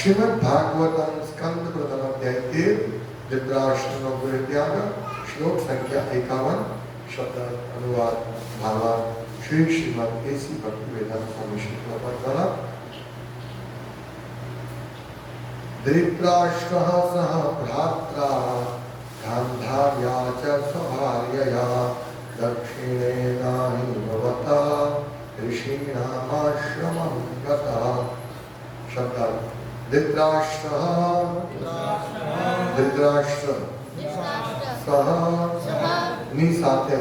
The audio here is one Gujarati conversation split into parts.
श्रीमद् भागवतम स्कंद प्रथम अध्याय 13 धृतराष्ट्र परित्याग श्लोक संख्या 51 शब्द अनुवाद भावार्थ श्री श्रीमद् एसी भक्तिवेदांत स्वामी श्री प्रभुपाद द्वारा। धृतराष्ट्रः सह भ्रात्रा गान्धार्या च स्वभार्यया दक्षिणेनाहिमवता ऋषीणामाश्रमं गतः। शब्द धृतराष्ट्र सह ની સાથે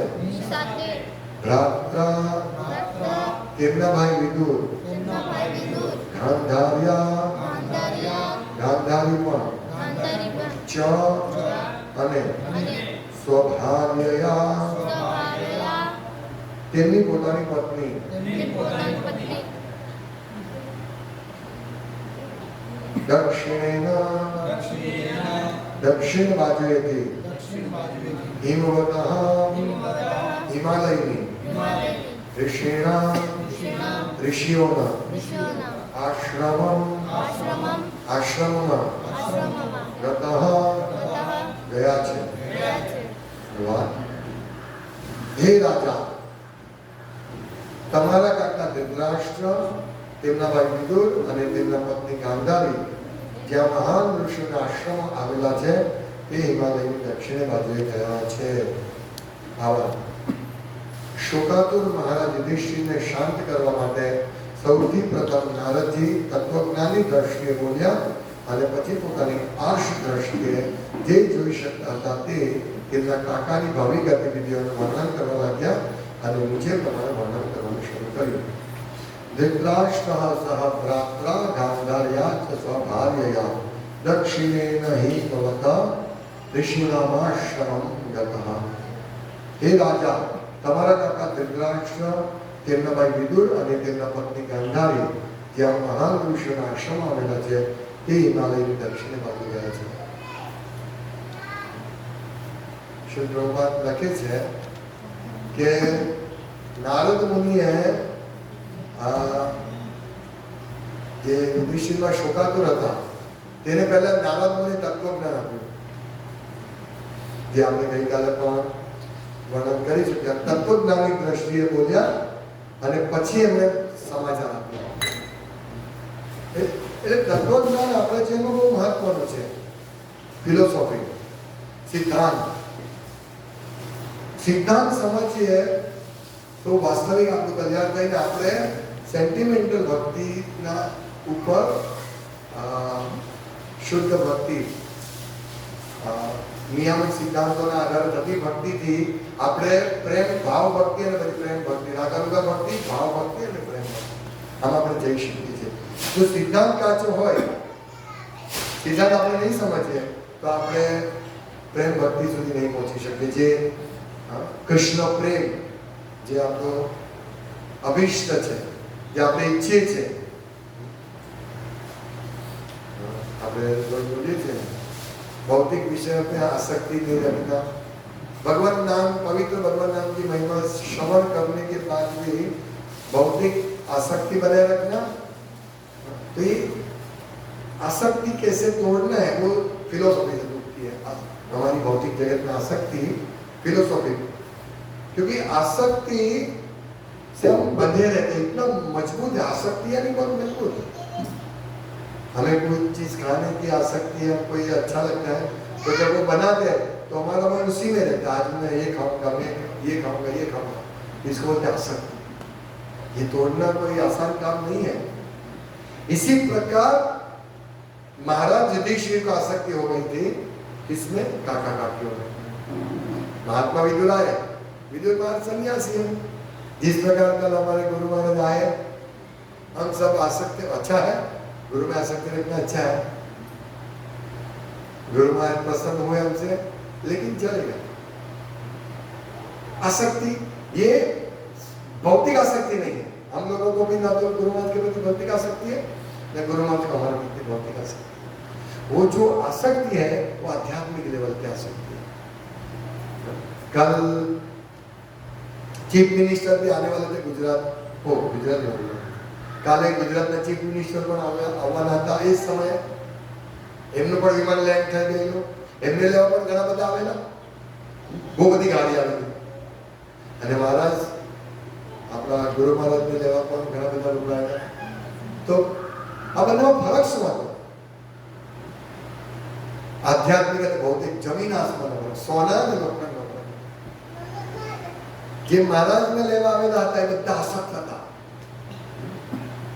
ભ્રાત્રા તેમના ભાઈ વિદુર ગાંધારી પણ ચ અને સ્વભાર્યયા તેમની પોતાની પત્ની દક્ષિણ બાજુએથી હિમવતઃ હિમાલયની ઋષિઓના આશ્રમમાં ગતઃ ગયા છે। હે રાજા, તમારા કાકા ધૃતરાષ્ટ્ર, તેમના ભાઈ વિદુર અને તેમના પત્ની ગાંધારી જ્યાં મહાન ઋષિઓના આશ્રમો આવેલા છે તે હિમાલયની દક્ષિણે બાજુએ ગયા છે। શોકાતુર મહારાજ યુધિષ્ઠિરને શાંત કરવા માટે સૌથી પ્રથમ નારદજી તત્વજ્ઞાની દ્રષ્ટિએ બોલ્યા અને પછી પોતાની આર્ષ દ્રષ્ટિએ જે જોઈ શકતા હતા તે તેમના કાકાની ભાવિ ગતિવિધિઓનું વર્ણન કરવા લાગ્યા અને નીચે પ્રમાણે વર્ણન કરવાનું શરૂ કર્યું। धृतराष्ट्रः सह भ्रात्रा गान्धार्या च स्वभार्यया दक्षिणेन हि भवता ऋषीणामाश्रमं गतः। हे राजा, તમારા કાકા ધૃતરાષ્ટ્ર, તેમના ભાઈ વિદુર અને તેમના પત્ની ગાંધારી જ્યાં મહાન ઋષિઓના આશ્રમ આવેલા છે તે હિમાલયની દક્ષિણે બાજુ ગયા છે। શ્રી પ્રભુપાદ લખે છે કે નારદ મુનિએ જે યુધિષ્ઠિરમાં શોકાતુર હતા તેને પહેલા નારદ મુનિએ તત્વજ્ઞાન આપ્યું, જે આપણે ગઈકાલે પણ વર્ણન કરી ચૂક્યા। તત્વજ્ઞાની દ્રષ્ટિએ બોલ્યા અને પછી એમને સમાચાર આપ્યા। એટલે તત્વજ્ઞાન આપણે જેનું બહુ મહત્વનું છે। ફિલોસોફી, સિદ્ધાંત સમજીએ તો વાસ્તવિક આપણું કલ્યાણ થઈને આપણે સેન્ટિમેન્ટલ ભક્તિના ઉપર શુદ્ધ ભક્તિ નિયામક સિદ્ધાંતોના આધારે થતી ભક્તિથી આપણે પ્રેમ ભાવ ભક્તિ અને પછી પ્રેમ ભક્તિ, રાગાનુગા ભક્તિ, ભાવ ભક્તિ અને પ્રેમ ભક્તિ આમાં આપણે જઈ શકીએ છીએ। જો સિદ્ધાંત કાચો હોય, સિદ્ધાંત આપણે નહીં સમજીએ તો આપણે પ્રેમ ભક્તિ સુધી નહીં પહોંચી શકીએ। જે કૃષ્ણ પ્રેમ જે આપણો અભિષ્ટ છે, જે આપણે ઈચ્છીએ છીએ, આપણે બોલીએ છીએ भौतिक विषय पे आसक्ति नहीं रखना। भगवान नाम, पवित्र भगवान नाम की महिमा श्रवण करने के बाद भी भौतिक आसक्ति बनाए रखना, तो ये आसक्ति कैसे तोड़ना है वो फिलोसॉफी से टूटती है। हमारी भौतिक जगत में आसक्ति फिलोसॉफी, क्योंकि आसक्ति से हम बंधे रहते हैं, इतना मजबूत है आसक्ति, यानी बहुत मजबूत है। हमें कोई चीज खाने की आसक्ति है, कोई अच्छा लगता है तो जब वो बनाते हैं तो हमारा मन उसी में रहता है, आज मैं ये खाऊंगा, मैं ये खाऊंगा, ये खाऊंगा, इसको बोलते हैं आसक्ति। ये तोड़ना कोई आसान काम नहीं है। इसी प्रकार महाराज युधिष्ठिर को आसक्ति हो गई थी, इसमें काका काकियों में। महात्मा विदुर आए, विदुर महाराज सन्यासी है। जिस प्रकार कल हमारे गुरु महाराज आए, हम सब आसक्ति, अच्छा है गुरु में आसक्ति रखना, अच्छा है, गुरु महाराज प्रसन्न हुए हमसे, लेकिन चलेगा। आसक्ति ये भौतिक आसक्ति नहीं है। हम लोगों को भी ना तो गुरु महाराज के प्रति भौतिक आसक्ति है, न गुरु महाराज को हमारे प्रति भौतिक आसक्ति है। वो जो आसक्ति है वो आध्यात्मिक लेवल की आसक्ति है। कल चीफ मिनिस्टर भी आने वाले थे गुजरात, गुजरात में કાલે ગુજરાતના ચીફ મિનિસ્ટર પણ આવવાના હતા. એ સમયે એમનું પણ વિમાન લેન્ડ થઈ ગયેલું. એમને લેવા પણ ઘણા બધા આવેલા, બહુ બધી ગાડી આવી. અને મહારાજ આપણા ગુરુ મહારાજને લેવા પણ ઘણા બધા લોકો આવ્યા. તો આ બંનેમાં ફરક શું હતો? આધ્યાત્મિક અને ભૌતિક, જમીન આસમાનનો ફરક, સોના અને લોખંડનો ફરક. જે મહારાજને લેવા આવેલા હતા એ બધા આસક્ત હતા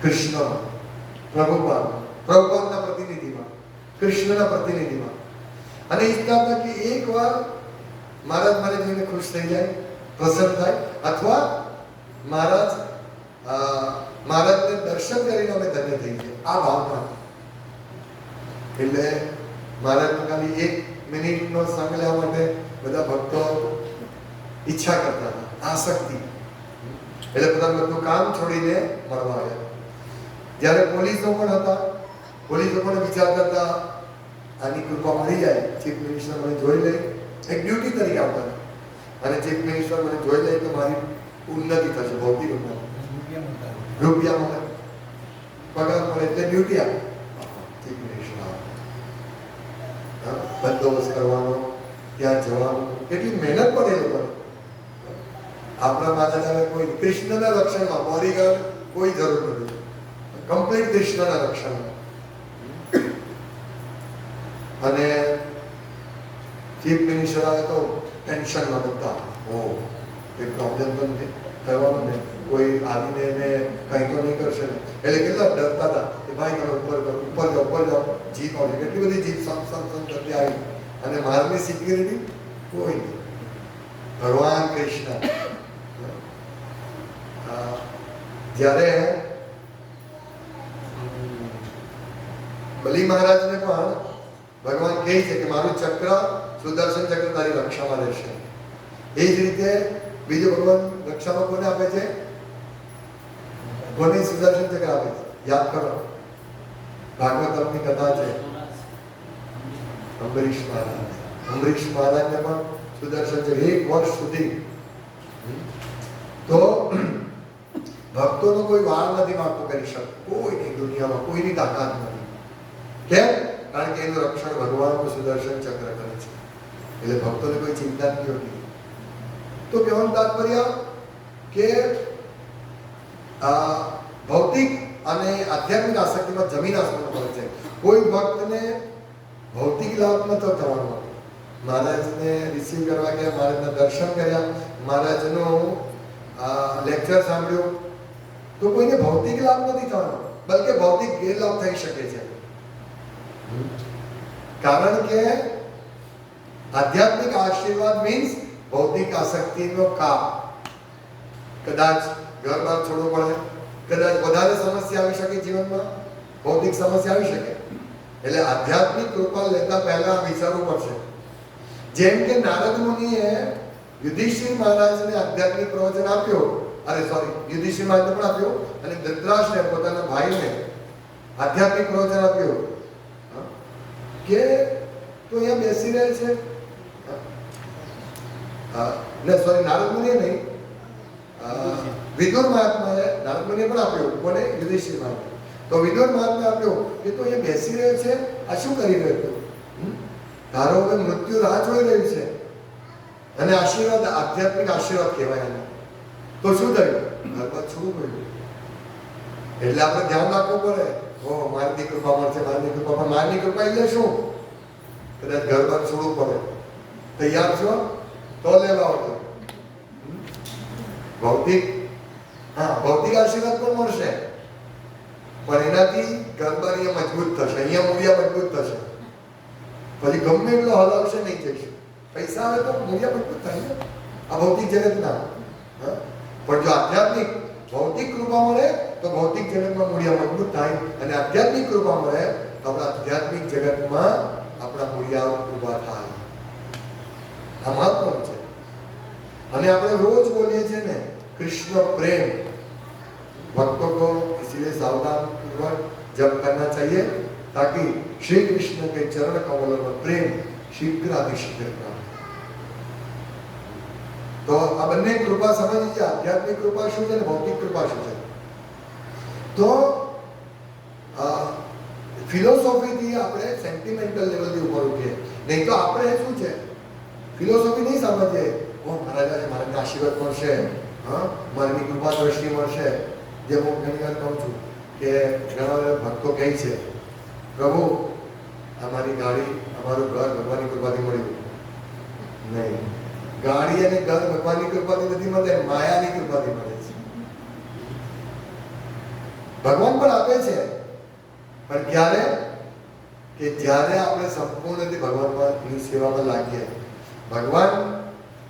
કૃષ્ણમાં, પ્રભુપાદના પ્રતિનિધિમાં, કૃષ્ણના પ્રતિનિધિમાં. અને ઈચ્છતા હતા કે એકવાર મહારાજ મારે જોઈને ખુશ થઈ જાય, પ્રસન્ન થાય, અથવા મહારાજને દર્શન કરીને અમે ધન્ય થઈ જાય, આ ભાવના. એટલે મહારાજને ખાલી 1 મિનિટનો સંગ લેવા માટે બધા ભક્તો ઈચ્છા કરતા હતા, આસક્તિ. એટલે બધા બધું કામ છોડીને મળવા આવ્યા. જ્યારે પોલીસો પણ હતા, પોલીસો પણ વિચારતા હતા આની કૃપા મળી જાય, ચીફ મિનિસ્ટર મને જોઈ લે, એક ડ્યુટી તરીકે આવતા. અને ચીફ મિનિસ્ટર મને જોઈ લે તો મારી ઉન્નતિ થશે, ભૌતિક ઉન્નતિ, રૂપિયા મળે, પગાર મળે, એટલે ડ્યુટી આવે. ચીફ મિનિસ્ટર બંદોબસ્ત કરવાનો, ત્યાં જવાનું, કેટલી મહેનત પડે એ લોકોને. આપણા માતા કોઈ કૃષ્ણના રક્ષણમાં બોડીગાર્ડ કોઈ જરૂર નથી, કમ્પ્લીટ કૃષ્ણના રક્ષણમાં. અને ચીફ મિનિસ્ટર આવે તો ટેન્શનમાં બધા, કોઈ પ્રોબ્લેમ તો નથી થવાનો ને, કોઈ આવીને એને કંઈ તો નહીં કરશે ને. એટલે કેટલા ડરતા હતા કે ભાઈ તમે ઉપર જાઓ, જીપ આવશે. કેટલી બધી જીપ સમ કરતી આવી. અને મારની સિક્યુરિટી કોઈ નહીં, ભગવાન કૃષ્ણ. જ્યારે બલી મહારાજને પણ ભગવાન કહે છે કે મારું ચક્ર, સુદર્શન ચક્ર તારી રક્ષામાં રહેશે. એ જ રીતે બીજો ભગવાન રક્ષામાં કોને આપે છે? કોને સુદર્શન ચક્ર આપે છે? યાદ કરો, ભાગવતમની કથા છે. અંબરીશ મહારાજને પણ સુદર્શન ચક્ર 1 વર્ષ સુધી. તો ભક્તોનો કોઈ વાર નથી વાતો કરી શકતો, કોઈ નહીં દુનિયામાં, કોઈની તાકાત નથી. કેમ? કારણ કે એનું રક્ષણ ભગવાનનું સુદર્શન ચક્ર કરે છે. એટલે ભક્તોને કોઈ ચિંતા નથી હોતી. તો કહેવાનું તાત્પર્ય કે ભૌતિક અને આધ્યાત્મિક આસક્તિમાં જમીન આસમાનનો ફરક છે. કોઈ ભક્તને ભૌતિક લાભ નતો થવાનો. મહારાજને રિસીવ કરવા ગયા, મહારાજના દર્શન કર્યા, મહારાજનું લેક્ચર સાંભળ્યું, તો કોઈને ભૌતિક લાભ નથી થવાનો, બલકે ભૌતિક ગેરલાભ થઈ શકે છે. કારણ કે આધ્યાત્મિક આશીર્વાદ મીન્સ ભૌતિક આસક્તિનો કાપ. કદાચ ઘર બાર છોડવું પડે, કદાચ વધારે સમસ્યા આવી શકે જીવનમાં, ભૌતિક સમસ્યા આવી શકે. એટલે આધ્યાત્મિક કૃપા લેતા પહેલા વિચારવું પડશે. જેમ કે નારદ મુનિએ યુધિષ્ઠિર મહારાજને આધ્યાત્મિક પ્રવચન આપ્યો, યુધિષ્ઠિર મહારાજને પણ આપ્યો, અને ધૃતરાષ્ટ્રને પોતાના ભાઈને આધ્યાત્મિક પ્રવચન આપ્યો કે તું અહીંયા બેસી રહે છે. નારદ મુનિએ નહીં, વિદુર મહાત્માએ નારદ મુનિએ પણ આપ્યો. કોને? યુધિષ્ઠિર મહારાજ. તો વિદુર મહાત્માએ આપ્યો કે તું અહીંયા બેસી રહ્યો છે, આ શું કરી રહ્યો તું? તારો હવે મૃત્યુ રાહ જોઈ રહ્યું છે. અને આશીર્વાદ, આધ્યાત્મિક આશીર્વાદ કહેવાય એને. તો શું થયું? ઘર છોડવું પડ્યું. એટલે આપણે ધ્યાન રાખવું પડે. મારી કૃપા મળશે, મારી કૃપા. પણ મારી કૃપા એટલે શું? કદાચ ઘર બાર છોડવું પડે. તૈયાર છો તો લેવા આવજો. ભૌતિક આશીર્વાદ પણ મળશે, પણ એનાથી ઘર બાર અહીંયા મજબૂત થશે, અહીંયા મૂળિયા મજબૂત થશે. પછી ગમે એટલો હલાવશે નહીં જઈશું. પૈસા આવે તો મૂલ્ય મજબૂત થાય ને, આ ભૌતિક જગતના. પણ જો આધ્યાત્મિક ભૌતિક કૃપા મળે તો ભૌતિક જગતમાં મૂલ્ય મજબૂત થાય, અને આધ્યાત્મિક કૃપા મળે તો આપણા આધ્યાત્મિક જગતમાં આપણા મૂલ્યાઓ ઊભા થાય. આ મહત્વનું છે. અને આપણે રોજ બોલીએ છીએ ને कृष्ण प्रेम, भक्तों को इसलिए सावधान पूर्वक जप करना चाहिए ताकि श्री कृष्ण के चरण कमलों में प्रेम शीघ्रातिशीघ्र प्राप्त. तो આ બંને કૃપા સમજી છે. આધ્યાત્મિક કૃપા શું છે ને ભૌતિક કૃપા શું છે? તો તો ફિલોસોફીથી આપણે સેન્ટિમેન્ટલ લેવલથી ઉપર ઉઠીએ. નહીં તો આપણે શું છે, ફિલોસોફી નહીં સમજીએ, ઓ મહારાજ મારાને આશીર્વાદ મળશે, હા મારી કૃપા દ્રષ્ટિ મળશે. જે હું ઘણી વાર કહું છું કે ઘણા બધા ભક્તો કહે છે, પ્રભુ અમારી ગાડી અમારું ઘર ભગવાનની કૃપાથી મળ્યું. નહીં, ગાડી અને ઘર ભગવાનની કૃપાથી નથી મળે, માયાની કૃપાથી મળે છે. ભગવાન પણ આપે છે, પણ ક્યારે કે જ્યારે આપણે સંપૂર્ણથી ભગવાનની સેવામાં લાગીએ. ભગવાન,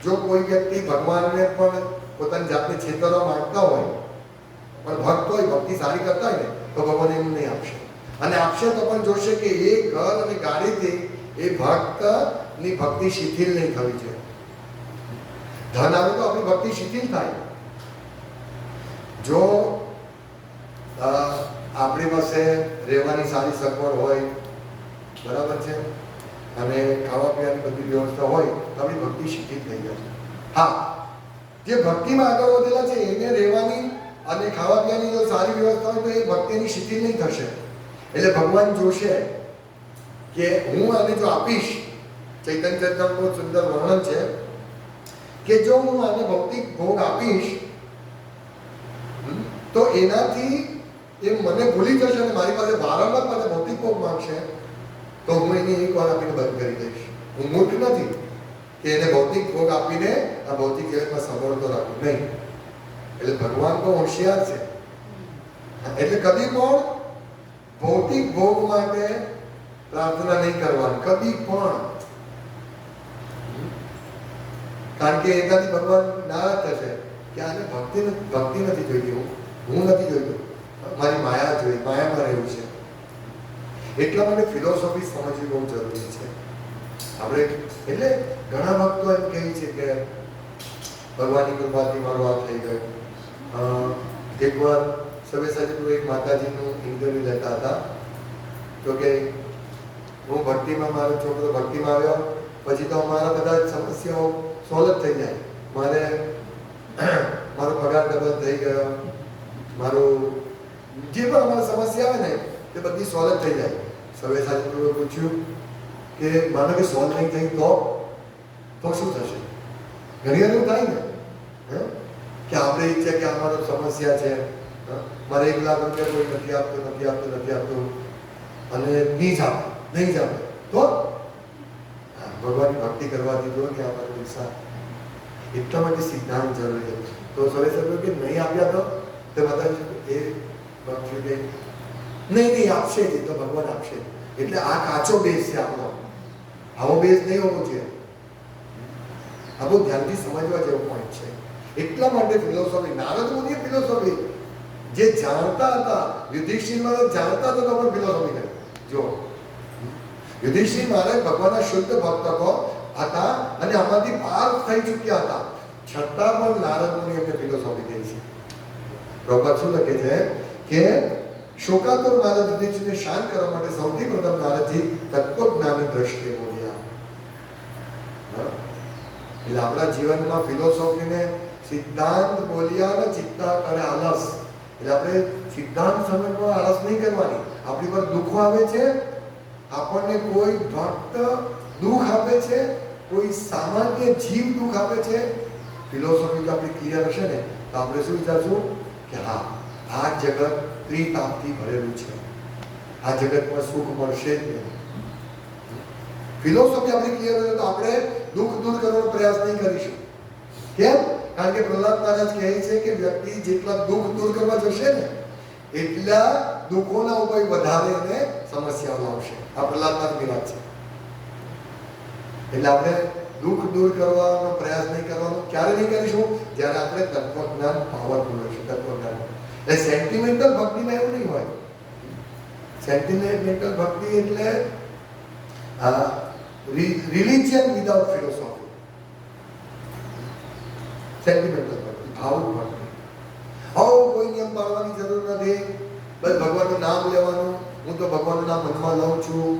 જો કોઈ વ્યક્તિ ભગવાનને પણ પોતાની જાતને છેતરવા માંગતા હોય, પણ ભક્ત હોય, ભક્તિ સારી કરતા હોય ને, તો ભગવાન એમ નહીં આપશે. અને આપશે તો પણ જોશે કે એ ઘર અને ગાડીથી એ ભક્તની ભક્તિ શિથિલ નહીં થવી જોઈએ. ધન આવે તો આપણી ભક્તિ શિથિલ થાય. જો આપણી પાસે રહેવાની સારી સગવડ હોય, બરાબર છે, અને ખાવા પીવાની બધી વ્યવસ્થા હોય, તો આપણી ભક્તિ શિથિલ થઈ જાય છે. હા, જે ભક્તિમાં આગળ વધેલા છે એને રહેવાની અને ખાવા પીવાની જો સારી વ્યવસ્થા હોય તો એ ભક્તિની શિથિલ નહીં થશે. એટલે ભગવાન જોશે કે હું આને જો આપીશ, ચૈતન્ય ચરિતામૃતનું સુંદર વર્ણન છે કે જો હું આને ભૌતિક ભોગ આપીશ તો એનાથી એ મને ભૂલી જશે અને મારી પાસે વારંવાર પાસે ભૌતિક ભોગ માંગશે, તો હું એને એક વાર આપીને બંધ કરી દઈશ. હું મૂર્ખ નથી કે એને ભૌતિક ભોગ આપીને આ ભૌતિક જગતમાં સગવડતો રાખું, નહીં. એટલે ભગવાન તો હોશિયાર છે. એટલે કદી પણ ભૌતિક ભોગ માટે પ્રાર્થના નહીં કરવાની, કદી પણ. કારણ કે એનાથી ભગવાન નારાજ થશે કે આને ભક્તિ નથી જોઈતી, હું નથી જોઈતું, મારી માયા જોઈ, માયામાં રહેવું છે. એટલા માટે ફિલોસોફી સમજવી બહુ જરૂરી છે. આપણે એટલે ઘણા ભક્તો એમ કહે છે કે ભગવાનની કૃપાથી મારું આ થઈ ગયું. એકવાર સવ્યસાચીપુર એક માતાજીનું ઇન્ટરવ્યુ લેતા હતા, તો કે હું ભક્તિમાં, મારો છોકરો ભક્તિમાં આવ્યો પછી તો મારા બધા સમસ્યાઓ સોલ્વ થઈ જાય. મારો પગાર ડબલ થઈ ગયો, મારું જે પણ અમારી સમસ્યા આવે ને તે બધી સોલ્વ થઈ જાય. સવ્યસાચીપુરે પૂછ્યું કે માનો કે સોલ્વ નહીં થઈ તો શું થશે? ઘણી વાર એવું થાય ને કે આપણે ઈચ્છે કે અમારો સમસ્યા છે, મારે 1 લાખ રૂપિયા કોઈ નથી આપતું અને નહીં જ આપે તો ભગવાનની ભક્તિ કરવાથી જો કે અમારે પૈસા. એટલા માટે સિદ્ધાંત જરૂરી છે. તો સવેસર કે નહીં આપ્યા તો બધા એ ભક્તિ કે નહીં આપશે જ, તો ભગવાન આપશે. એટલે આ કાચો બેઝ છે આપણો, આવો બેઝ નહીં હોવો જોઈએ. આ બહુ ધ્યાનથી સમજવા જેવો પોઈન્ટ છે. એટલા માટે ફિલોસોફી, નારદ મુનિએ ફિલોસોફી જે જાણતા હતા, યુધિષ્ઠિર મહારાજ જાણતા હતા તો પણ ફિલોસોફી કરી. જો યુધિષ્ઠિર મહારાજ ભગવાનના શુદ્ધ ભક્ત હતા અને આમાંથી પાર થઈ ચૂક્યા હતા, છતાં પણ નારદ મુનિ એમને ફિલોસોફી કહી છે. પ્રભુપાદ શું લખે છે કે શોકાતુર મહારાજ યુધિષ્ઠિરને શાંત કરવા માટે સૌથી પ્રથમ નારદજી તત્વજ્ઞાની દ્રષ્ટિએ બોલ્યા. એટલે આપણા જીવનમાં ફિલોસોફીને સિદ્ધાંત બોલ્યા અને ચિત્તા કરે આળસ. એટલે આપણે સિદ્ધાંત સમજમાં આળસ નહીં કરવાની. આપણી પર દુઃખો આવે છે, આપણને કોઈ ભક્ત દુઃખ આપે છે, કોઈ સામાન્ય જીવ દુઃખ આપે છે, ફિલોસોફી જો આપણી ક્લિયર હશે ને તો આપણે શું વિચારશું કે હા, આ જગત ત્રિતાપથી ભરેલું છે, આ જગતમાં સુખ મળશે જ નહીં. ફિલોસોફી આપણી ક્લિયર હશે તો આપણે દુઃખ દૂર કરવાનો પ્રયાસ નહીં કરીશું. કેમ? કારણ કે પ્રહલાદ મહારાજ કહે છે કે વ્યક્તિ જેટલા દુઃખ દૂર કરવા જશે ને એટલા દુઃખોના ઉપાય વધારે એને સમસ્યાઓ લાવશે. આ પ્રહલાદ મહારાજની વાત છે. એટલે આપણે દુઃખ દૂર કરવાનો પ્રયાસ નહીં કરવાનો. ક્યારે નહીં કરીશું? જ્યારે આપણે તત્વજ્ઞાન પાવરફુલ હશે. તત્વજ્ઞાન એટલે સેન્ટિમેન્ટલ ભક્તિમાં એવું નહીં હોય. સેન્ટિમેન્ટલ ભક્તિ એટલે રિલિજન વિધાઉટ ફિલોસોફી. સેન્ટિમેન્ટલ ભક્તિ, ભાવુક ભક્તિ. કોઈ નિયમ પાળવાની જરૂર નથી, બસ ભગવાનનું નામ લેવાનું. હું તો ભગવાનનું નામ મનમાં લઉં છું,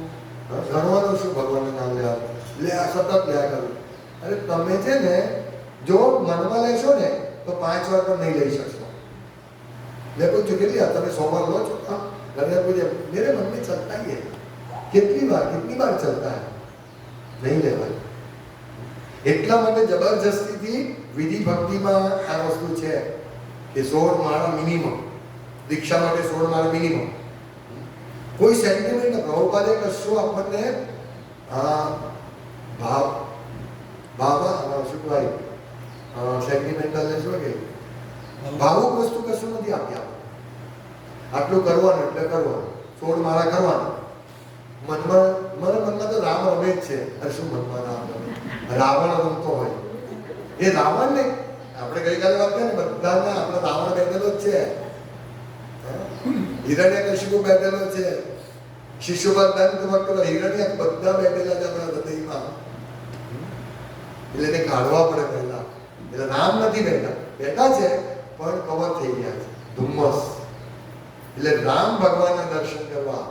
ગણવાનું છું ભગવાનનું નામ લેવાનું, સતત લ્યા કરું. અરે તમે છે ને જો મનમાં લેશો ને તો 5 વાર પણ નહીં લઈ શકશો. मैं पूछू કેટલી વાર તમે સોમવાર લો છો? हाँ, मैंने पूछा मेरे मन में चलता ही है, कितनी बार चलता है, नहीं लेवाય. એટલા માટે જબરજસ્તીથી વિધિ ભક્તિમાં આ વસ્તુ છે કે 16 માળા મિનિમમ, દીક્ષા માટે 16 માળા મિનિમમ. કોઈ સેન્ટિમેન્ટ પ્રભુપાદે કશું આપણને શું કહેવાય સેન્ટિમેન્ટલ ને શું કે ભાવુક વસ્તુ કશું નથી આપ્યા. આટલું કરવાનું એટલે કરવાનું, 16 માળા કરવાના. મારા મનમાં તો રામ રમે જ છે. અરે શું મનમાં રામ રમે? રાવણ રમતો હોય એ રાવણ ને આપણે ગઈકાલે વાત કરી ને બધાને આપણે રાવણ બેઠેલો જ છે, હિરણ્યકશિપુ બેઠેલો છે, શિશુપાલ દંત વક્ર હિરણ્ય બધા બેઠેલા છે આપણા હૃદયમાં. એટલે એને કાઢવા પડે પહેલા. એટલે રામ નથી બેઠા છે પણ કવર થઈ ગયા છે ધુમ્મસ. એટલે રામ ભગવાનના દર્શન કરવા,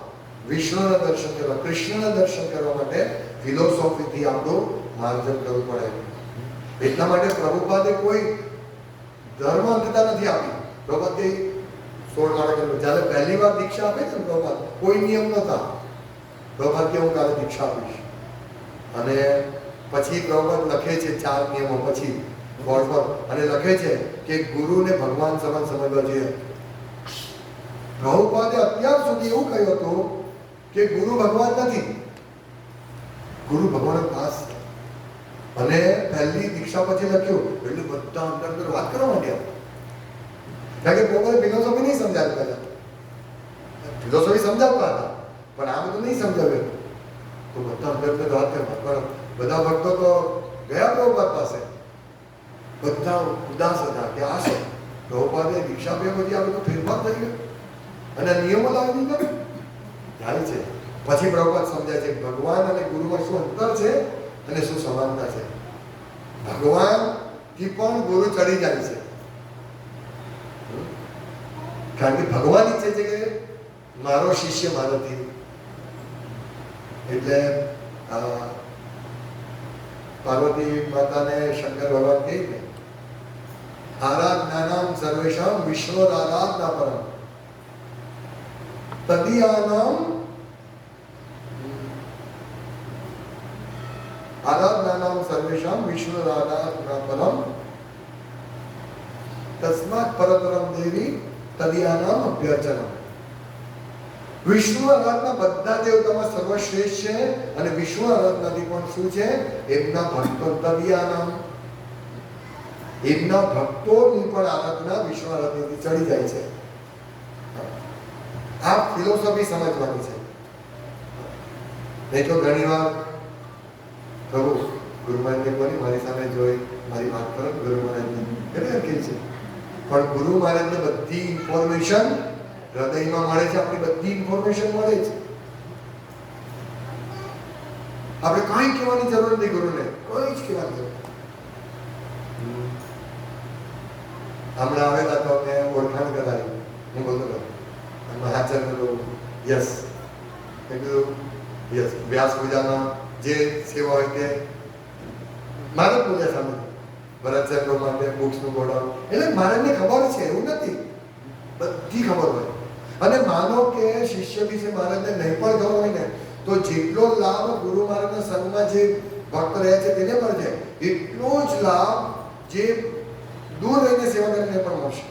વિષ્ણુના દર્શન કરવા, કૃષ્ણના દર્શન કરવા માટે ફિલોસોફીથી આપણું માર્જન કરવું પડે. એટલા માટે પ્રભુપાદે કોઈ ધર્મ અંધતા નથી આપી. પ્રભુપાદે 16 માળા કર્યું. જ્યારે પહેલી વાર દીક્ષા આપે છે પ્રભુપાદ, કોઈ નિયમ નહોતા. પ્રભુપાદ કે હું કાલે દીક્ષા આપીશ. અને પછી પ્રભુપાદ લખે છે 4 નિયમો પછી બોર્ડ પર, અને લખે છે કે ગુરુને ભગવાન સમાન સમજવા જોઈએ. પ્રભુપાદે અત્યાર સુધી એવું કહ્યું હતું કે ગુરુ ભગવાન નથી, ગુરુ ભગવાન દાસ. અને પહેલી દીક્ષા પછી લખ્યું એટલે બધા અંદર વાત કરવા માંડ્યા. કારણ કે પ્રભુપાદે ફિલોસોફી નહીં સમજાવતા હતા, ફિલોસોફી સમજાવતા હતા પણ આ બધું નહીં સમજાવ્યું. તો બધા અંદર વાત કરવા, પણ બધા ભક્તો તો ગયા પ્રભુપાદ પાસે, બધા ઉદાસ હતા કે આ શું પ્રભુપાદે દીક્ષા આપ્યા પછી આ બધું ફેરફાર થઈ ગયો અને નિયમો લાવી દીધા જાય છે. પછી પ્રભુપાદ સમજાય છે ભગવાન અને ગુરુમાં શું અંતર છે અને શું સમાનતા છે. ભગવાન થી પણ ગુરુ ચડી જાય છે, કારણ કે ભગવાન ઈચ્છે છે કે મારો શિષ્ય મારાથી. એટલે પાર્વતી માતાને શંકર ભગવાન કહે ને આરાધનાનામ સર્વેષામ વિશ્વરારાધના પરમ તદીયાનામ આરાધનાનામ સર્વેષામ વિશ્વરારાધના પરમ તસ્માત પરતરમ દેવી તદીયાનામ અભ્યર્ચનમ. વિષ્ણુ આરાધના બધા દેવતામાં સર્વશ્રેષ્ઠ છે અને વિષ્ણુ આરાધનાથી પણ શું છે એમના ભક્તો તદીયાનામ, એમના ભક્તોની પણ આરાધના વિષ્ણુ આરાધનાથી ચડી જાય છે. આ ફિલોસોફી સમજવાની છે. નહીં તો ઘણી વાર પ્રભુ ગુરુ મહારાજને કોની મારી સામે જોઈ મારી વાત કરો ગુરુ મહારાજને ઘણી કહે છે, પણ ગુરુ મહારાજને બધી ઇન્ફોર્મેશન હૃદયમાં મળે છે. આપણી બધી ઇન્ફોર્મેશન મળે છે. આપણે કઈ કહેવાની જરૂર નથી ગુરુને, કોઈ જ કહેવાની જરૂર. હમણાં આવેલા તો મેં ઓળખાણ કરાવી, હું બોલતો હતો મહાચાર્ય યસ, મેં કીધું યસ વ્યાસ પૂજામાં જે સેવા હોય તે મારે પૂજા સામે ભરતચંદ્ર માટે બુક્સનું ગોડાઉન, એટલે મહારાજને ખબર છે એવું નથી, બધી ખબર હોય. અને માનો કે શિષ્ય વિશે મહારાજને નહીં પણ ખબર હોય ને તો જેટલો લાભ ગુરુ મહારાજના સંગમાં જે ભક્ત રહે છે તેને મળશે, એટલો જ લાભ જે દૂર રહીને સેવા કરીને પણ મળશે.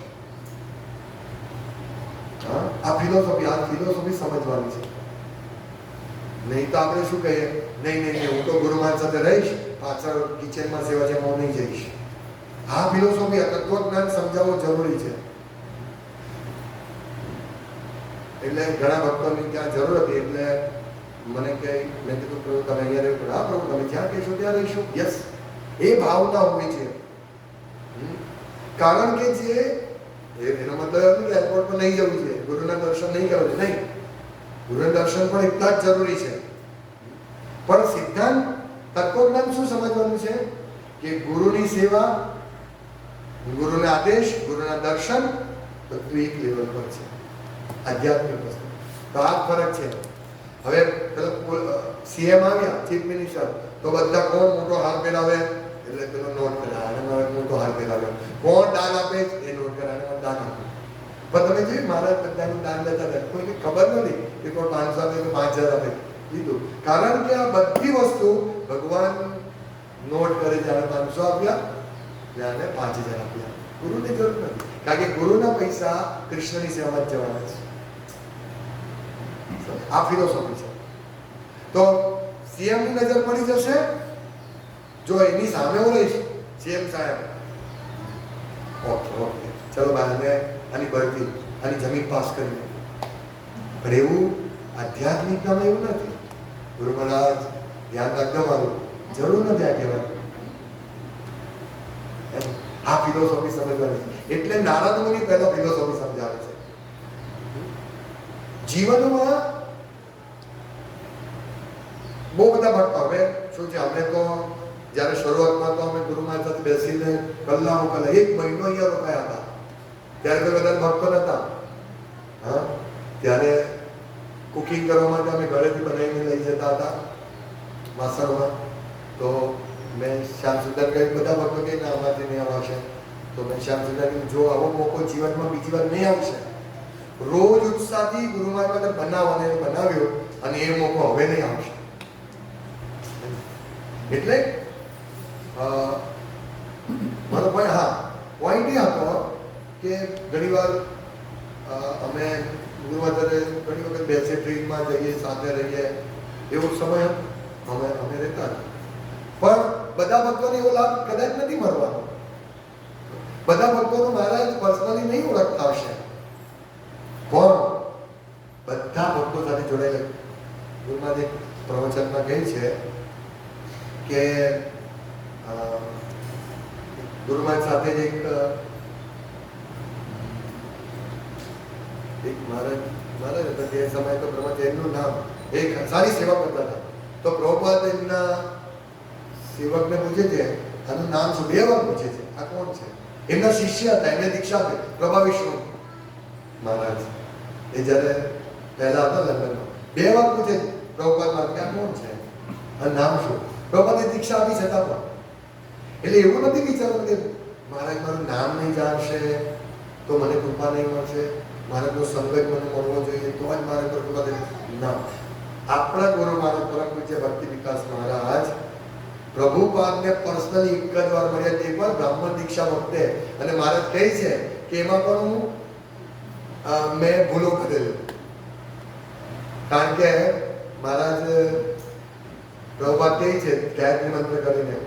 આ ફિલોસોફી સમજવાની છે. નહીં તો આપણે શું કહીએ નહીં હું તો ગુરુ મહારાજ સાથે રહીશ, પાછળ કિચનમાં સેવા છે હું નહીં જઈશ. આ ફિલોસોફી તત્વજ્ઞાન સમજાવવું જરૂરી છે. એટલે ઘણા ભક્તોની ત્યાં જરૂર હતી, એટલે મને કહે મેં કીધું પ્રભુ તમે અહીંયા રહેવું પડે. હા પ્રભુ તમે જ્યાં કહેશો ત્યાં રહીશું. યસ, એ ભાવના હોવી છે. કારણ કે જે એનો મતલબ એમ કે એરપોર્ટ પર નહીં જવું છે, ગુરુના દર્શન નહીં કરવા છે, નહીં, ગુરુના દર્શન પણ એટલા જ જરૂરી છે. પણ સિદ્ધાંત તત્વજ્ઞાન શું સમજવાનું છે કે ગુરુની સેવા, ગુરુના આદેશ, ગુરુના દર્શન બધું એક લેવલ પર છે, આધ્યાત્મિક વસ્તુ. તો આ ફરક છે. હવે સીએમ આવ્યા, ચીફ મિનિસ્ટર, તો બધા કોણ મોટો હાર પહેરાવે એટલે પેલો નોટ કરાવે અને મોટો હાર પહેરાવે. કોણ દાન આપે એ નોટ કરાવે દાન આપે. પણ તમે જોયું મહારાજ બધાનું દાન લેતા હતા, કોઈને ખબર નથી કે કોઈ 500 આપે તો 5000 આપે, લીધું. કારણ કે આ બધી વસ્તુ ભગવાન નોટ કરે, જ્યારે 500 આપ્યા ત્યારે 5000 આપ્યા. ગુરુની જરૂર નથી, કારણ કે ગુરુના પૈસા કૃષ્ણની સેવામાં જ જવાના છે. આ ફિલોસોફી છે. તો સીએમ ની નજર પડી જશે જો એની સામે હું રહીશ, સીએમ સાહેબ ઓકે ઓકે ચલો ભાઈ અમે આની ભરતી આની જમીન પાસ કરી. પણ એવું આધ્યાત્મિકતામાં એવું નથી. ગુરુ મહારાજ ધ્યાન રાખજો મારું, જરૂર નથી આ કહેવાનું. આ ફિલોસોફી સમજવાની. એટલે નારદ મુનિ પહેલા ફિલોસોફી સમજાવે છે. જીવનમાં બહુ બધા ભક્તો, હવે શું છે, અમે તો જ્યારે શરૂઆતમાં તો અમે ગુરુ મહારાજ સાથે બેસીને કલાકો કલાક 1 મહિનો અહીંયા રોકાયા હતા. ત્યારે તો બધા ભક્તો નતા. હા, ત્યારે કુકિંગ કરવા માટે અમે ઘરેથી બનાવીને લઈ જતા હતા વાસણમાં. તો મેં શ્યામ સુંદર કહ્યું, બધા ભક્તો કે ના આમાંથી નહીં આવશે. તો મેં શ્યામ સુંદર કહ્યું, જો આવો મોકો જીવનમાં બીજી વાર નહીં આવશે. રોજ ઉત્સાહથી ગુરુ મહારાજ બનાવવાનો બનાવ્યો અને એ મોકો હવે નહીં આવશે. એટલે મારો પોઈન્ટ, હા પોઈન્ટ એ હતો કે ઘણી વાર અમે ગુરુ મહારાજે ઘણી વખત બેસે, ટ્રેનમાં જઈએ, સાથે રહીએ, એવો સમય અમે રહેતા. પણ બધા ભક્તોને એવો લાભ કદાચ નથી મળવાનો. બધા ભક્તોનો મહારાજ પર્સનલી નહીં ઓળખતા હશે, પણ બધા ભક્તો સાથે જોડાયેલા. ગુરુ મહારાજ પ્રવચનમાં કહે છે કે ગુરુ મહારાજ સાથે જ એક મહારાજ હતા તે સમયે તો બ્રહ્મચારીનું નામ એક સારી સેવા કરતા હતા. તો પ્રભુપાદ એમના સેવકને પૂછે છે, આનું નામ શું? 2 વાર પૂછે છે, આ કોણ છે? એમના શિષ્ય હતા, એમને દીક્ષા આપી પ્રભા વિષ્ણુ મહારાજ. એ જ્યારે પહેલા હતા લંડનમાં, 2 વાર પૂછે પ્રભુપાદ મહારાજ કે આ કોણ છે, આ નામ શું? પ્રભુપાદે દીક્ષા આપી છતાં પણ. એટલે એવું નથી વિચારવું કે મહારાજ મારું નામ નહીં જાણશે તો મને કૃપા નહીં મળશે, મહારાજનો સંગત મને મળવો જોઈએ તો જ મારે કૃપા દે. ના, આપણા ગુરુ મહારાજ પરમ પૂજ્ય ભક્તિ વિકાસ મહારાજ પ્રભુપાદને પર્સનલી એક જ વાર મળ્યા, તે પણ બ્રાહ્મણ દીક્ષા વખતે. અને મહારાજ કહે છે કે એમાં પણ મેં ભૂલો કરેલી. કારણ કે મહારાજ પ્રભુપાદ કહે છે ગાયત્રી મંત્ર કરીને,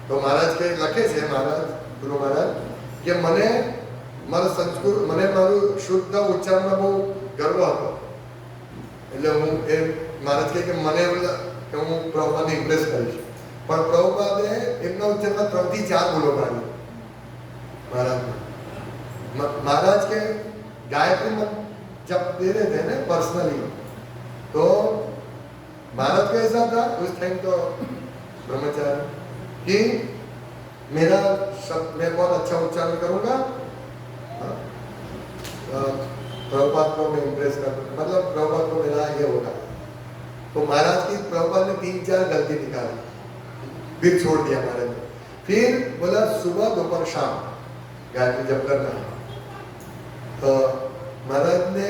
તો મહારાજ કે લખે છે મહારાજ ગુરુ મહારાજ કે મને મારું સંસ્કૃત, મને મારું શુદ્ધ ઉચ્ચારણમાં બહુ ગર્વ હતો. એટલે હું એ મહારાજ કહે કે મને એવું કે હું પ્રભુપાદને ઇમ્પ્રેસ કરીશ. પણ પ્રભુપાદે એમના ઉચ્ચારમાં 3 થી 4 ભૂલો કાઢી મહારાજને. महाराज के गायत्री मंत्र जब दे रहे थे ना पर्सनली, तो महाराज का ऐसा था उस टाइम तो ब्रह्मचारी कि मेरा शब्द मैं बहुत अच्छा उच्चारण करूंगा, प्रभुपाद को मैं इम्प्रेस कर, मतलब प्रभुपाद को मेरा ये होगा। तो महाराज की प्रभुपाद ने 3-4 गलती निकाली, फिर छोड़ दिया महाराज ने। फिर बोला सुबह दोपहर शाम गायत्री जब करना है। तो महाराज ने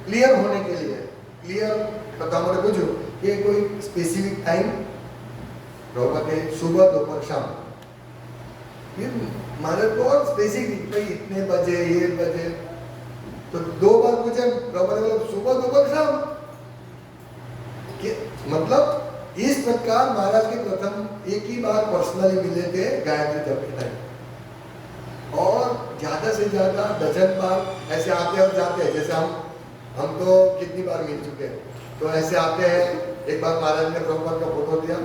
क्लियर होने के लिए क्लियर मैंने पूछू कि कोई स्पेसिफिक टाइम प्रभुपाद के सुबह दोपहर शाम, फिर महाराज को और स्पेसिफिक भाई इतने बजे ये बजे, तो 2 बार पूछे प्रभुपाद ने सुबह दोपहर शाम, मतलब इस प्रकार महाराज के प्रथम एक ही बार पर्सनली मिले थे गायत्री जप के टाइम, और ज्यादा से ज्यादा 10 बार ऐसे आते और जाते हैं। जैसे हम तो कितनी बार मिल चुके हैं, तो ऐसे आते हैं। एक बार महाराज ने प्रभुपाद का फोटो दिया,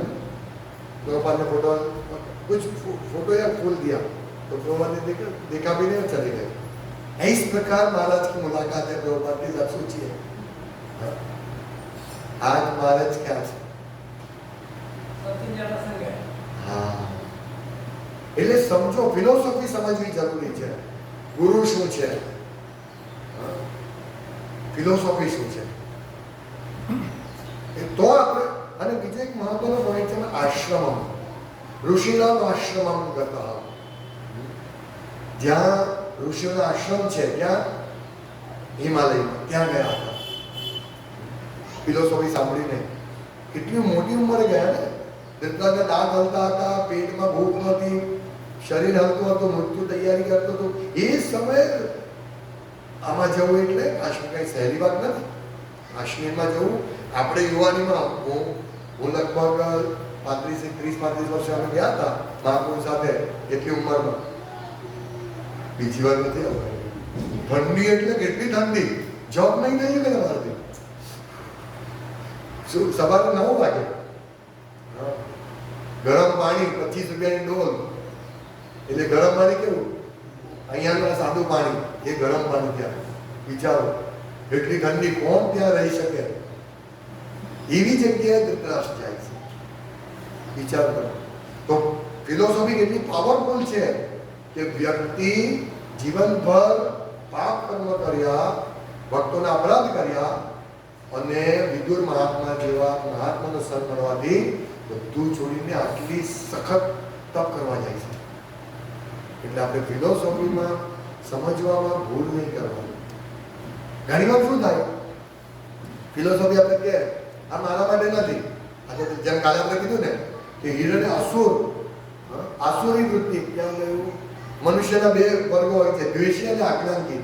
प्रभुपाद ने फोटो कुछ फोटो या फूल दिया, तो प्रभुपाद ने देखा भी नहीं और चले गए। इस प्रकार महाराज की मुलाकात है प्रभुपाद की, आप सोचिए आज महाराज क्या है। हाँ, એટલે સમજો ફિલોસોફી સમજવી જરૂરી છે, ગુરુ શું છે, ફિલોસોફી શું છે, તો આપણે. અને બીજો એક મહત્વનો પોઈન્ટ છે આશ્રમમ, ઋષિનામ આશ્રમમ ગતઃ. જ્યાં ઋષિઓનો આશ્રમ છે ત્યાં હિમાલયમાં ત્યાં ગયા હતા ફિલોસોફી સાંભળીને. કેટલી મોટી ઉંમરે ગયા ને. ધૃતરાષ્ટ્રના દાંત હલતા હતા, પેટમાં ભૂખ નહોતી, શરીર હલતું હતું, મૃત્યુ તૈયારી કરતું હતું. એ સમયે આમાં જવું એટલે કાશ્મીર કઈ સહેલી વાત નથી. કાશ્મીરમાં જવું આપણે યુવાનીમાં હું લગભગ 30-35 વર્ષે અમે ગયા હતા મહાપુરુષ સાથે, એટલી ઉંમરમાં. બીજી વાર નથી આવતા. ઠંડી એટલે કેટલી ઠંડી, જોબ નહીં થઈ કે તમારાથી. શું સવારે 9 વાગે ગરમ પાણી 25 રૂપિયાની ડોલ, એટલે ગરમ પાણી કેવું, અહીંયાનું સાદું પાણી, એ ગરમ પાણી ત્યાં. વિચારો એટલી ઠંડી, કોણ ત્યાં રહી શકે? એવી જગ્યાએ ધૃતરાષ્ટ્ર જાય છે. વિચાર કરો. તો ફિલોસોફી કેટલી પાવરફુલ છે કે વ્યક્તિ જીવનભર પાપ કર્મ કર્યા, ભક્તોના અપરાધ કર્યા, અને વિદુર મહાત્મા જેવા મહાત્માનો સંગ મળવાથી બધું છોડીને આટલી સખત તપ કરવા જાય છે. એટલે આપણે ફિલોસોફીમાં સમજવામાં ભૂલ નહીં કરવાની. ઘણી વાર શું થાય, ફિલોસોફી આપણે કે આ મારા માટે નથી. આ તો જેમ કાલે આપણે કીધું ને કે હિરણ્ય અસુર, આસુરી વૃત્તિ. ક્યાં ગયું? મનુષ્યના 2 વર્ગો હોય છે, દ્વેષી અને આજ્ઞાંકિત.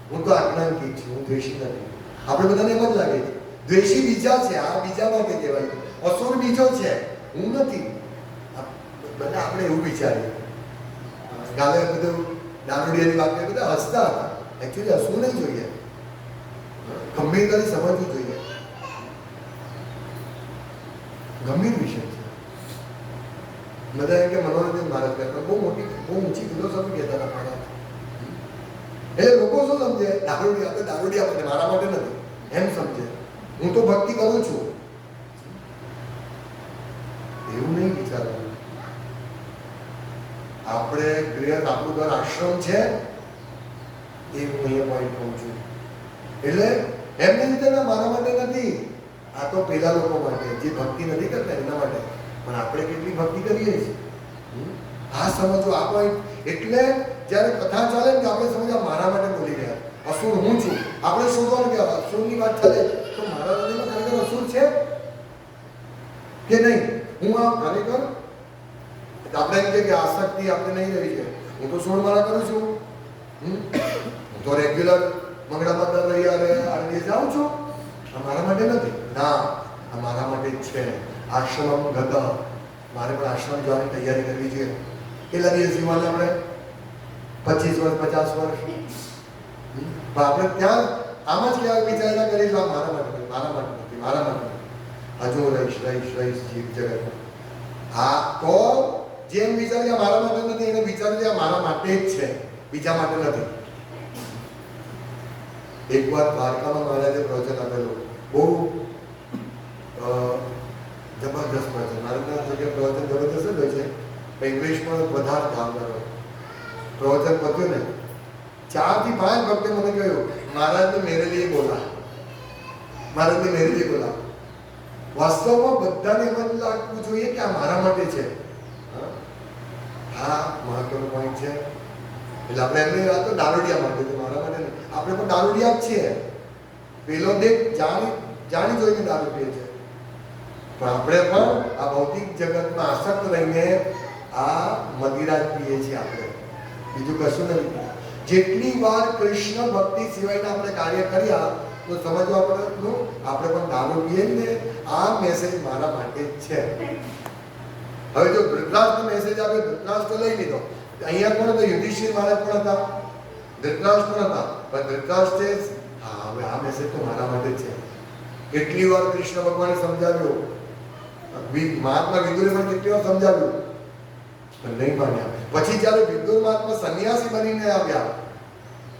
હું તો આજ્ઞાંકિત છું, હું દ્વેષી નથી. આપણે બધાને એમ જ લાગે છે દ્વેષી બીજા છે, આ બીજા માટે કહેવાય, અસુર બીજો છે, હું નથી. બધા આપણે એવું વિચારીએ. કાલે બધું દારૂડિયાની વાત કરી, બધા હસતા હતા. એકચ્યુઅલી હસવું નહીં જોઈએ, ગંભીરતાથી સમજવું જોઈએ. ગંભીર વિષય છે. બધા એમ કે મનોરંજન ભારત કરતા બહુ મોટી, બહુ ઊંચી ફિલોસોફી કહેતા હતા મારા. એટલે લોકો શું સમજે, દારૂડિયા તો દારૂડિયા માટે, મારા માટે નથી એમ સમજે. હું તો ભક્તિ કરું છું, એવું નહીં વિચારવાનું. આપણે ગૃહ, આપણું ઘર આશ્રમ છે, એ હું અહીંયા પોઈન્ટ કહું છું. એટલે એમને રીતે મારા માટે નથી, આ તો પેલા લોકો માટે, જે ભક્તિ નથી કરતા એના માટે. પણ આપણે કેટલી ભક્તિ કરીએ છીએ, આ સમજો આ પોઈન્ટ. એટલે જ્યારે કથા ચાલે ને આપણે સમજ્યા મારા માટે બોલી રહ્યા, અસુર હું છું. આપણે શોધવાનું કે અસુરની વાત ચાલે તો મારા હૃદયમાં ખરેખર અસુર છે કે નહીં? હું આ ખરેખર આપણે એમ કે આસક્તિ આપણે નહીં રહી છે. હું તો 16 માળા કરું છું, હું તો રેગ્યુલર મંગળા મંદિર રહી જાઉં છું. આ મારા માટે નથી. ના, આ મારા માટે જ છે. આશ્રમ ગત, મારે પણ આશ્રમ જવાની તૈયારી કરવી જોઈએ. કેટલા દિવસ જીવવાના આપણે? 25 વર્ષ, 50 વર્ષ. આપણે ત્યાં આમ જ ક્યાં વિચારણા કરીશું, આ મારા માટે નથી, મારા માટે નથી, મારા માટે નથી. હજુ રહીશ જીવ જગતમાં. હા, તો જેમ વિચાર મારા માટે નથી, એને વિચાર મારા માટે જ છે, બીજા માટે નથી. એક વાર દ્વારકામાં મહારાજે પ્રવચન આપેલું, બહુ જબરદસ્ત પ્રવચન. મારા જગ્યાએ પ્રવચન જબરદસ્ત જ હોય છે, ઇંગ્લિશમાં વધારે ધારદાર હોય. પ્રવચન પત્યું ને 4 થી 5 વખતે મને કહ્યું, મહારાજને મેરે લીએ બોલા, મહારાજને મેરે લીએ બોલા. વાસ્તવમાં બધાને એમ જ લાગવું જોઈએ કે આ મારા માટે છે. હા, મહત્વનો પોઈન્ટ છે. એટલે આપણે એમની વાત તો દારૂડિયા માટે છે, મારા માટે નહીં. આપણે પણ દારૂડિયા જ છીએ. પેલો દેખ જાણી જોઈને દારૂ પીએ છે, પણ આપણે પણ આ ભૌતિક જગતમાં આસક્ત રહીને આ મદિરા જ પીએ છીએ. આપણે બીજું કશું નથી. જેટલી વાર કૃષ્ણ ભક્તિ સિવાયના આપણે કાર્ય કર્યા તો સમજવા પડતું આપણે પણ દારૂ પીએ ને. આ મેસેજ મારા માટે જ છે. હવે જો ધૃતરાષ્ટ્ર મેસેજ આપ્યો, ધૃતરાષ્ટ્ર લઈ લીધો. અહીંયા કોણ હતા? યુધિષ્ઠિર મહારાજ પણ હતા, ધૃતરાષ્ટ્ર પણ હતા. પણ ધૃતરાષ્ટ્રે હા, હવે આ મેસેજ તો મારા માટે જ છે. કેટલી વાર કૃષ્ણ ભગવાને સમજાવ્યું, મહાત્મા વિદુરે પણ કેટલી વાર સમજાવ્યું, પણ નહીં માન્યા. પછી જ્યારે વિદુર મહાત્મા સંન્યાસી બનીને આવ્યા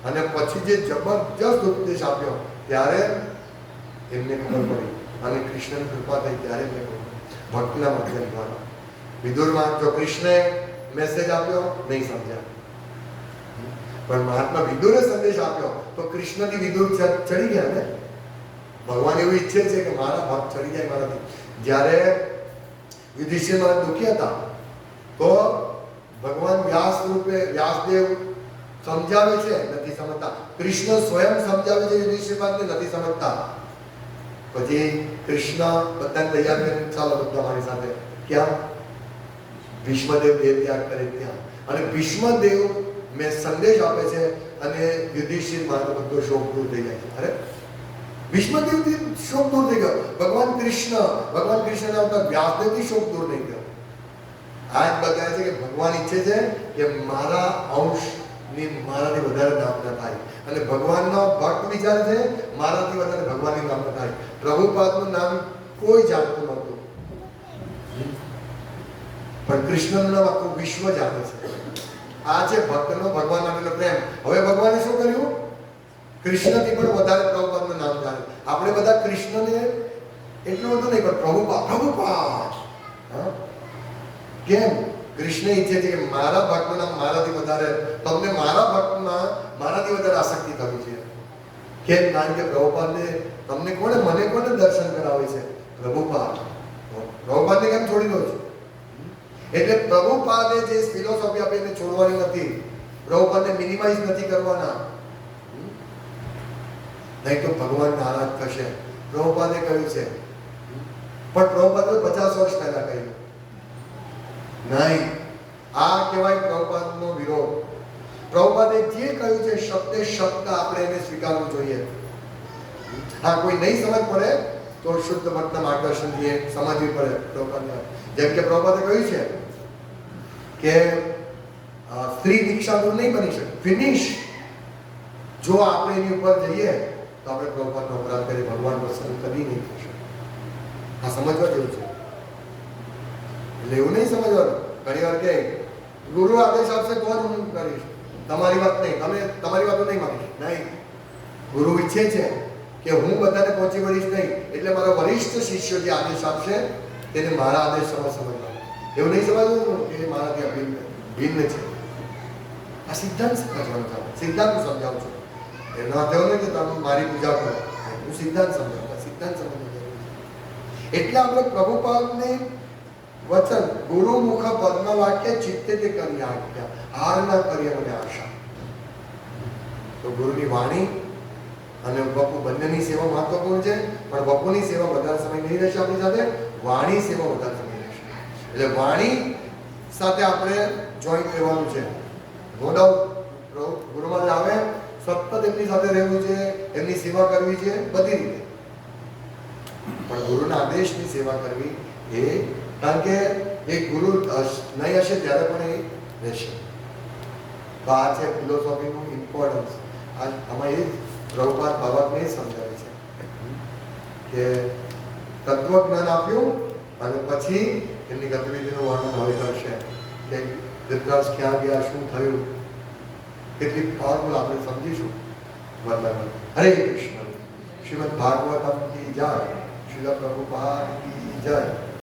અને પછી જે જબરજસ્ત ઉપદેશ આપ્યો ત્યારે એમને ખબર પડી અને કૃષ્ણની કૃપા થઈ ત્યારે એમને ખબર ભક્તિના માધ્યમ દ્વારા. વિદુરમાં જો કૃષ્ણે મેસેજ આપ્યો નહીં સમજ્યા, પણ મહાત્મા વિદુરે સંદેશ આપ્યો તો કૃષ્ણથી વિદુર ચડી ગયા ને. ભગવાન એવું ઈચ્છે છે કે મારા ભક્ત ચડી જાય મારાથી. જ્યારે યુધિષ્ઠિર મહારાજ દુઃખી હતા તો ભગવાન વ્યાસ રૂપે વ્યાસદેવ સમજાવે છે નથી સમજતા. કૃષ્ણ સ્વયં સમજાવે છે યુધિષ્ઠિર વાતને નથી સમજતા. પછી કૃષ્ણ બધાને તૈયાર કરીને ચાલો બધા મારી સાથે ક્યાં? ભીષ્મદેવ દેહ ત્યાગ કરે ત્યાં. અને ભીષ્મદેવ મેં સંદેશ આપે છે અને યુધિષ્ઠિર મારો બધો શોક દૂર થઈ જાય છે. અરે ભીષ્મદેવથી શોક દૂર થઈ ગયો. ભગવાન કૃષ્ણના અવતાર વ્યાસદેવથી શોક દૂર નહીં ગયો. આ જ બતાવે છે કે ભગવાન ઈચ્છે છે કે મારા અંશની મારાથી વધારે નામના થાય અને ભગવાનનો ભક્ત વિચાર છે મારાથી વધારે ભગવાનની નામના થાય. પ્રભુપાદનું નામ કોઈ જાણતું નહોતું પણ કૃષ્ણનું નામ આખું વિશ્વ જાણે છે. આ છે ભક્તનો ભગવાન માટેનો પ્રેમ. હવે ભગવાને શું કર્યું? કૃષ્ણથી પણ વધારે પ્રભુપાદનું નામ જાણે. આપણે બધા કૃષ્ણને એટલું બધું નહીં પણ પ્રભુપાદ કેમ? કૃષ્ણ ઈચ્છે છે કે મારા ભક્તનું નામ મારાથી વધારે, તમને મારા ભક્તમાં મારાથી વધારે આસક્તિ થવી છે. કેમ? કારણ કે પ્રભુપાદને તમને મને કોને દર્શન કરાવે છે? પ્રભુપાદને કેમ છોડી દો છો? એટલે પ્રભુપાદે જે ફિલોસોફી આપી એને છોડવાની નથી. પ્રભુપાદને મિનિમાઇઝ નથી કરવાના, નહીં તો ભગવાન નારાજ થશે. પ્રભુપાદે કહ્યું છે પણ પ્રભુપાદે 50 વર્ષ પહેલા કહ્યું નહીં. આ કહેવાય પ્રભુપાદનો વિરોધ. પ્રભુપાદે જે કહ્યું છે શબ્દે શબ્દ આપણે એને સ્વીકારવું જોઈએ. હા, કોઈ નહીં સમજ પડે તો શુદ્ધ મતના માર્ગદર્શનથી સમજવી પડે પ્રભુપાદને. જેમ કે પ્રભુપાદે કહ્યું છે કે સ્ત્રી દીક્ષા દૂર નહીં બની શકે. ફિનિશ. જો આપણે એની ઉપર જઈએ તો આપણે પ્રભુપાદનો અપરાધ કરી ભગવાન પ્રસન્ન કદી નહીં થશે. આ સમજવા જેવું છે. એટલે એવું નહીં સમજવાનું. ઘણી વાર કે ગુરુ આદેશ આપશે તો જ હું કરીશ, તમારી વાત નહીં, તમે તમારી વાતો નહીં માનીશ. નહીં, ગુરુ ઈચ્છે છે કે હું બધાને પહોંચી વળીશ નહીં, એટલે મારા વરિષ્ઠ શિષ્યો જે આદેશ આપશે તેને મારા આદેશ સમજવાનો. એવું નહીં સમજવું કે મારાથી અભિન્ન ભિન્ન છે. આ સિદ્ધાંત સમજવાનું છે. સિદ્ધાંત હું સમજાવું છું. એનો અર્થ એવો નહીં કે તમે મારી પૂજા કરો. હું સિદ્ધાંત સમજાવું. સિદ્ધાંત સમજવું જરૂરી છે. એટલે આપણે પ્રભુપાદને વચન ગુરુ મુખ પદ્મ વાક્ય ચિત્તે તે કરી આજ્ઞા હાર ના કરીએ મને આશા. તો ગુરુની વાણી અને બપુ બંનેની સેવા મહત્વપૂર્ણ છે. પણ બપુની સેવા વધારે સમય નહીં રહેશે આપણી સાથે, વાણી સેવા વધારે સમય રહેશે. એટલે વાણી સાથે આપણે જોઈન્ટ રહેવાનું છે. નો ડાઉટ ગુરુમાં આવે સતત એમની સાથે રહેવું છે, એમની સેવા કરવી છે બધી રીતે. પણ ગુરુના આદેશની સેવા કરવી એ, કારણ કે એ ગુરુ નહીં હશે ત્યારે પણ એ રહેશે. તો આ છે ફિલોસોફીનું ઇમ્પોર્ટન્સ. આમાં એ પ્રભુપાદ બાબાને સમજાવે છે કે તત્વજ્ઞાન આપ્યું અને પછી એમની ગતિવિધિનું વર્ણન હવે કરશે કે ધૃતરાષ્ટ્ર ક્યાં ગયા, શું થયું, કેટલી પાવરફુલ આપણે સમજીશું. વર્ણન. હરે કૃષ્ણ. શ્રીમદ ભાગવતમ કી જય. શ્રીલ પ્રભુપાદ કી જય.